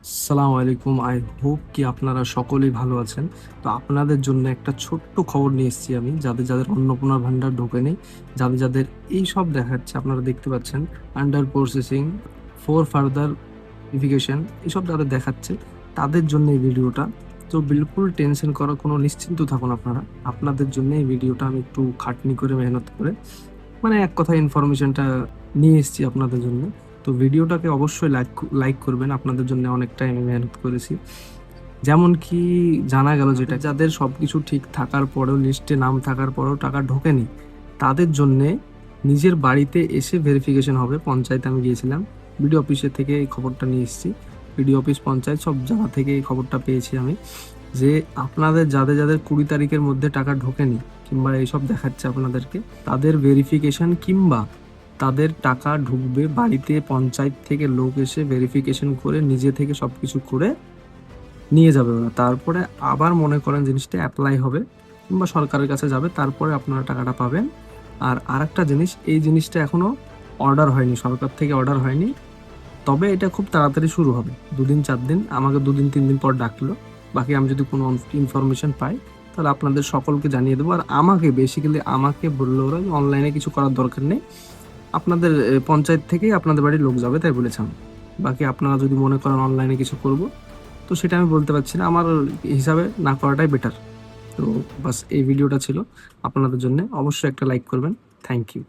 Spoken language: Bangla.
আসসালামু আলাইকুম। আই হোপ কি আপনারা সকলেই ভালো আছেন। তো আপনাদের জন্য একটা ছোট্ট খবর নিয়ে এসেছি আমি। যাদের অন্নপূর্ণা ভান্ডার ঢোকেনি, যাদের এইসব দেখাচ্ছে আপনারা দেখতে পাচ্ছেন under processing, for further verification এসব যাদের দেখাচ্ছে তাদের জন্য এই ভিডিওটা। তো বিলকুল টেনশন করার কোনো নিশ্চিন্ত থাকুন আপনারা। আপনাদের জন্য এই ভিডিওটা আমি একটু খাটনি করে মেহনত করে মানে এক কথায় ইনফরমেশনটা নিয়ে এসেছি আপনাদের জন্য। তো ভিডিওটাকে অবশ্যই লাইক করবেন, আপনাদের জন্য অনেকটাই আমি মেহনত করেছি। যেমন কি জানা গেল যেটা যাদের সব কিছু ঠিক থাকার পরেও লিস্টে নাম থাকার পরেও টাকা ঢোকেনি, তাদের জন্যে নিজের বাড়িতে এসে ভেরিফিকেশন হবে। পঞ্চায়েতে আমি গিয়েছিলাম, বিডিও অফিসের থেকে এই খবরটা নিয়ে এসেছি। বিডিও অফিস, পঞ্চায়েত সব জায়গা থেকে এই খবরটা পেয়েছি আমি, যে আপনাদের যাদের 20 তারিখের মধ্যে টাকা ঢোকেনি কিংবা এইসব দেখাচ্ছে আপনাদেরকে, তাদের ভেরিফিকেশন কিংবা তাদের টাকা ঢুকবে বাড়িতে। পঞ্চায়েত থেকে লোক এসে ভেরিফিকেশন করে নিজে থেকে সব কিছু করে নিয়ে যাবে ওরা। তারপরে আবার মনে করেন জিনিসটা অ্যাপ্লাই হবে কিংবা সরকারের কাছে যাবে, তারপরে আপনারা টাকাটা পাবেন। আর আরেকটা জিনিস, এই জিনিসটা এখনো অর্ডার হয়নি, সরকার থেকে অর্ডার হয়নি। তবে এটা খুব তাড়াতাড়ি শুরু হবে, 2 দিন 4 দিন, আমাকে 2 দিন 3 দিন পর ডাকলো। বাকি আমি যদি কোনো ইনফরমেশন পাই তাহলে আপনাদের সকলকে জানিয়ে দেবো। আর আমাকে বেসিক্যালি আমাকে বললো ওরা অনলাইনে কিছু করার দরকার নেই, আপনাদের পঞ্চায়েত থেকেই আপনাদের বাড়ির লোক যাবে, তাই বলেছেন। বাকি আপনারা যদি মনে করেন অনলাইনে কিছু করব, তো সেটা আমি বলতে পারছি না, আমার হিসাবে না করাটাই বেটার। তো বাস এই ভিডিওটা ছিল আপনাদের জন্য, অবশ্যই একটা লাইক করবেন। Thank you.